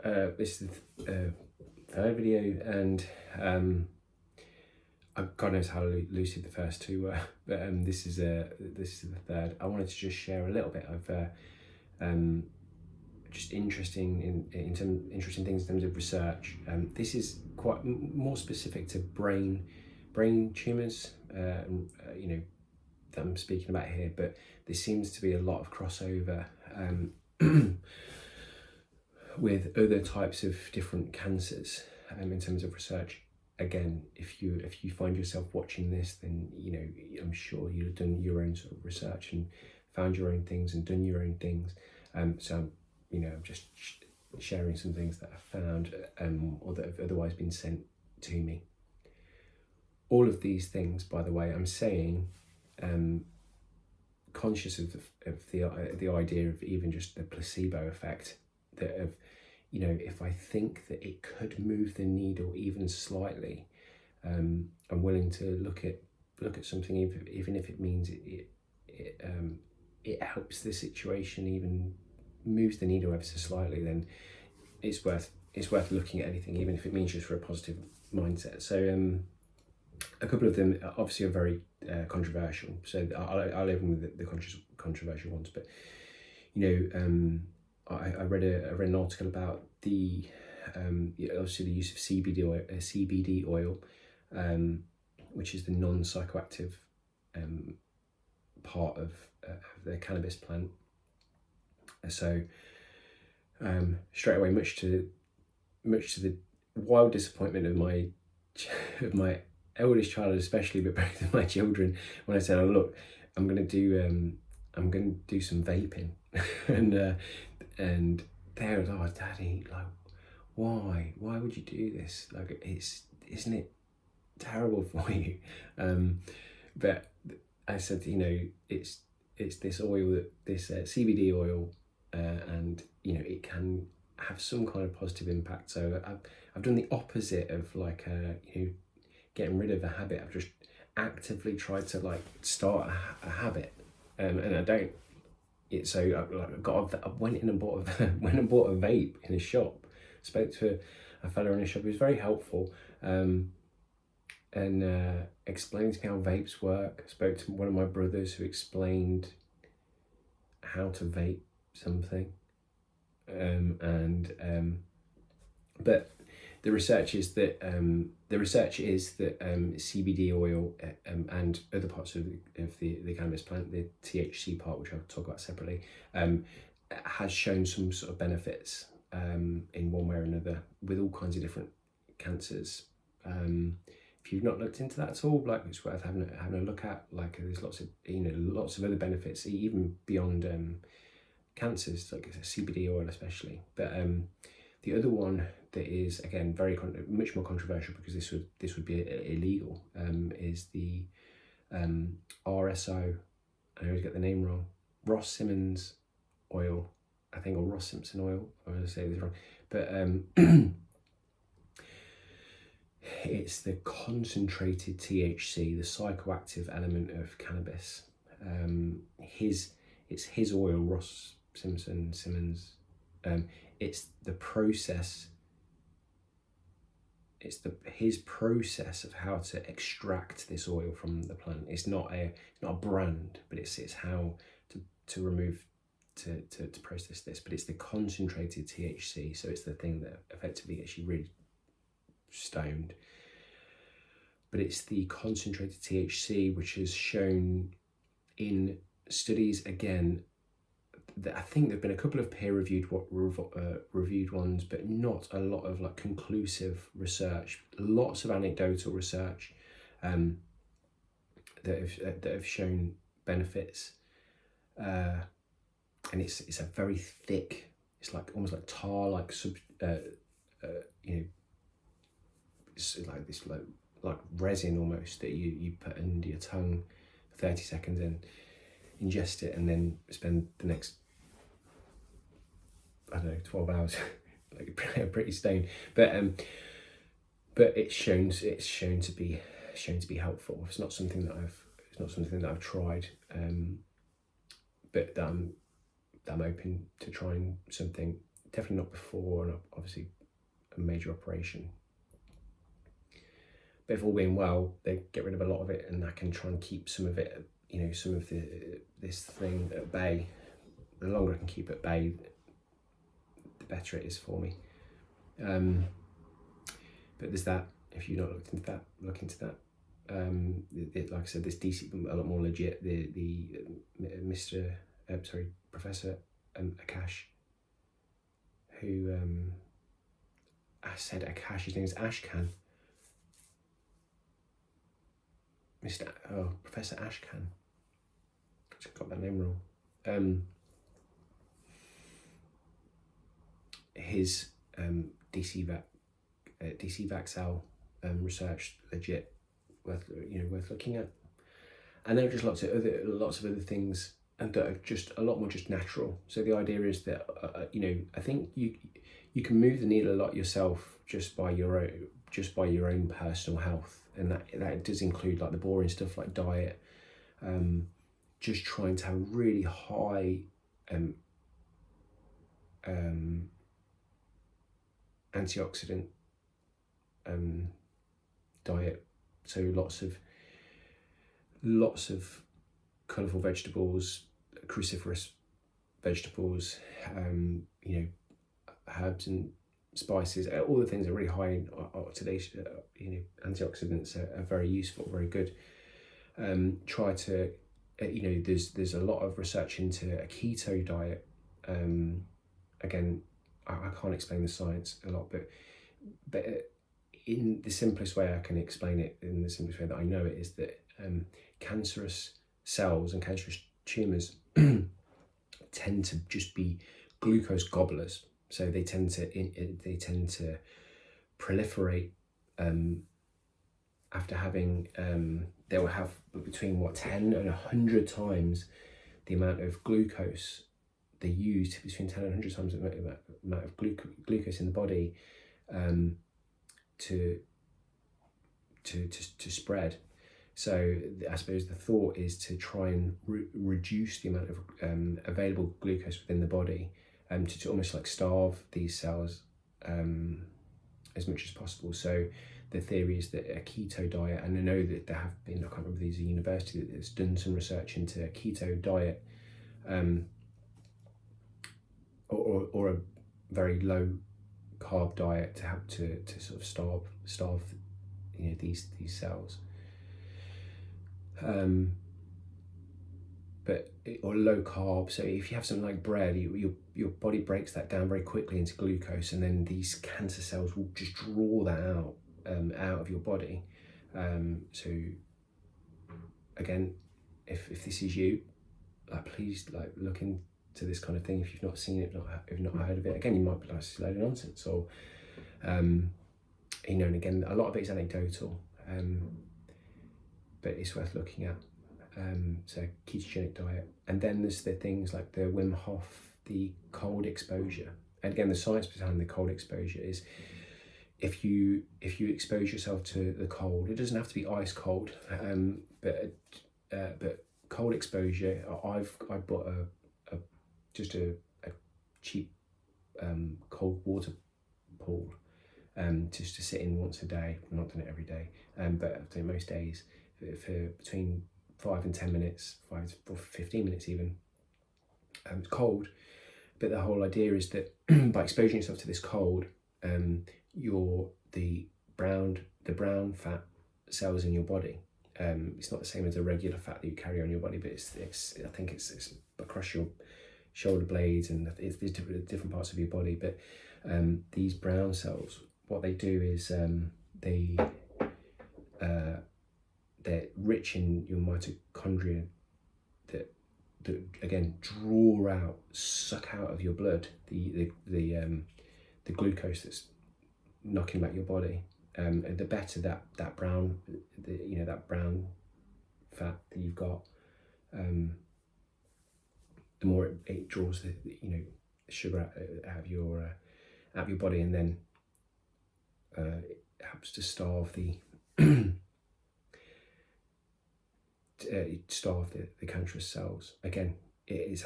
This is the third video, and God knows how lucid the first two were, but this is the third. I wanted to just share a little bit of just interesting interesting things in terms of research. This is quite more specific to brain tumours, you know, that I'm speaking about here, but there seems to be a lot of crossover with other types of different cancers in terms of research. Again, if you find yourself watching this, then you know, I'm sure you've done your own sort of research and found your own things and done your own things. So you know, I'm just sharing some things that I found or that have otherwise been sent to me. All of these things, by the way, I'm saying conscious of the idea of even just the placebo effect, that of, you know, if I think that it could move the needle even slightly, I'm willing to look at something, even if it means it helps the situation, even moves the needle ever so slightly, then it's worth looking at anything, even if it means just for a positive mindset. So a couple of them obviously are very controversial, so I'll open with the controversial ones. But you know, I read an article about the obviously the use of CBD oil, which is the non-psychoactive part of the cannabis plant. So straight away, much to the wild disappointment of my eldest child especially, but both of my children, when I said, "Oh look, I'm gonna do some vaping," and they were like, "Oh, Daddy, like, why would you do this? Like, isn't it terrible for you?" But I said, you know, it's this oil, this CBD oil, and you know, it can have some kind of positive impact. So I've done the opposite of like you know, getting rid of a habit. I've just actively tried to like start a habit, and I don't. So I went in and bought a vape in a shop. Spoke to a fellow in a shop who was very helpful, and explained to me how vapes work. I spoke to one of my brothers who explained how to vape something, but the research is that CBD oil and other parts of the cannabis plant, the THC part, which I'll talk about separately, has shown some sort of benefits in one way or another with all kinds of different cancers. If you've not looked into that at all, like, it's worth having a look at. Like, there's lots of other benefits even beyond cancers, like CBD oil especially. But the other one that is, again, much more controversial, because this would be illegal, is the RSO. I always get the name wrong. Ross Simmons oil, I think, or Ross Simpson oil. I'm going to say this wrong, but it's the concentrated THC, the psychoactive element of cannabis. It's his oil, Ross Simmons. It's the process. It's his process of how to extract this oil from the plant. It's not a brand, but it's how to remove, to process this. But it's the concentrated THC, so it's the thing that effectively gets you really stoned. But it's the concentrated THC which is shown in studies, again, I think there've been a couple of peer-reviewed ones, but not a lot of like conclusive research. Lots of anecdotal research that have shown benefits, and it's a very thick. It's like almost like tar, like you know, it's like this like resin almost that you put under your tongue for 30 seconds and ingest it, and then spend the next, I don't know, 12 hours like pretty stoned. But it's shown to be helpful. It's not something that I've tried, but that I'm open to trying something definitely not before, and obviously a major operation. But if all being well, they get rid of a lot of it, and I can try and keep some of it, some of this thing at bay. The longer I can keep it at bay, the better it is for me. But there's that. If you've not looked into that, look into that. Like I said, this DC a lot more legit. The Professor Akash, who I said Akash, his name is Ashkan. Professor Ashkan. I just got that name wrong. His DC Vaxel research, legit, worth looking at. And there are just lots of other things, and that are just a lot more just natural. So the idea is that I think you can move the needle a lot yourself just by your own personal health, and that does include like the boring stuff like diet, just trying to have really high antioxidant diet, so lots of colourful vegetables, cruciferous vegetables, herbs and spices, all the things are really high in oxidation. Antioxidants are very useful, very good. Try to, there's a lot of research into a keto diet. Again, I can't explain the science a lot, but in the simplest way I can explain it, in the simplest way that I know it, is that cancerous cells and cancerous tumours tend to just be glucose gobblers. So they tend to proliferate after having they will have between 10 and 100 times the amount of glucose they use, between 10 and 100 times the amount of glucose in the body to spread. So I suppose the thought is to try and reduce the amount of available glucose within the body, to almost like starve these cells as much as possible. So the theory is that a keto diet, and I know that there have been, I can't remember, there's a university that's done some research into a keto diet, or a very low carb diet to help to sort of starve these cells, or low carb. So if you have something like bread, your body breaks that down very quickly into glucose, and then these cancer cells will just draw that out of your body. So again, if this is you, please look into this kind of thing. If you've not seen it, if you've not heard of it, again, you might be like, it's a load of nonsense, or and again, a lot of it is anecdotal, but it's worth looking at. So ketogenic diet, and then there's the things like the Wim Hof, the cold exposure. And again, the science behind the cold exposure is if you expose yourself to the cold, it doesn't have to be ice cold, but cold exposure. I bought a cheap cold water pool, just to sit in once a day. I'm not doing it every day, but I've done it most days for between 5 and 10 minutes, 5 or 15 minutes even. It's cold, but the whole idea is that by exposing yourself to this cold, the brown fat cells in your body. It's not the same as a regular fat that you carry on your body, but I think it's across your shoulder blades, and it's different parts of your body. But these brown cells, what they do is they're rich in your mitochondria that again suck out of your blood the glucose that's knocking back your body, and the better that brown fat that you've got, the more it draws the sugar out of your body, and then it helps to starve the cancerous cells. Again, does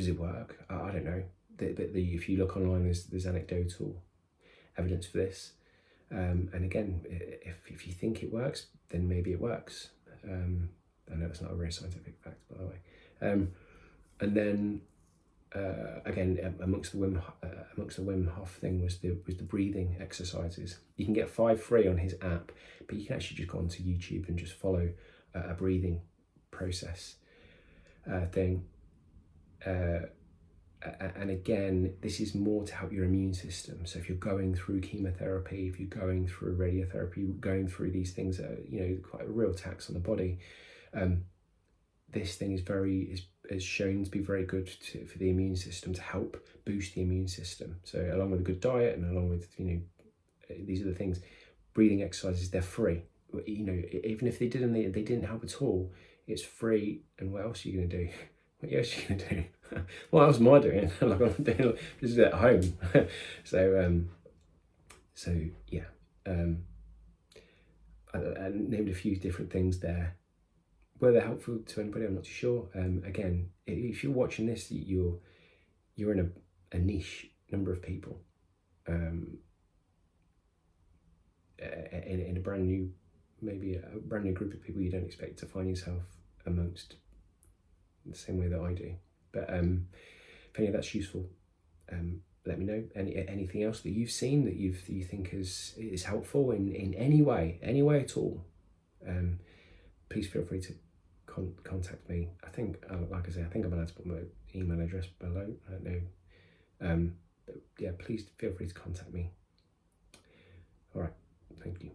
it work? I don't know. if you look online, there's anecdotal evidence for this. And again, if you think it works, then maybe it works. I know it's not a very scientific fact, by the way. And then again, amongst the Wim Hof thing was the breathing exercises. You can get 5 free on his app, but you can actually just go onto YouTube and just follow a breathing process thing. And again, this is more to help your immune system. So if you're going through chemotherapy, if you're going through radiotherapy, going through these things that are, quite a real tax on the body, this thing is shown to be very good for the immune system, to help boost the immune system. So along with a good diet and along with, these are the things, breathing exercises, they're free. Even if they didn't help at all, it's free. And what else are you going to do? What else are you going to do? What else am I doing? Like, I'm doing this at home. I named a few different things there. Whether they're helpful to anybody, I'm not too sure. Again, if you're watching this, you're in a niche number of people, in a brand new group of people you don't expect to find yourself amongst, the same way that I do. But if any of that's useful, let me know. Anything else that you've seen that you think is helpful in any way at all, please feel free to contact me. I think, like I say, I think I'm allowed to put my email address below. I don't know. But yeah, please feel free to contact me. All right, thank you.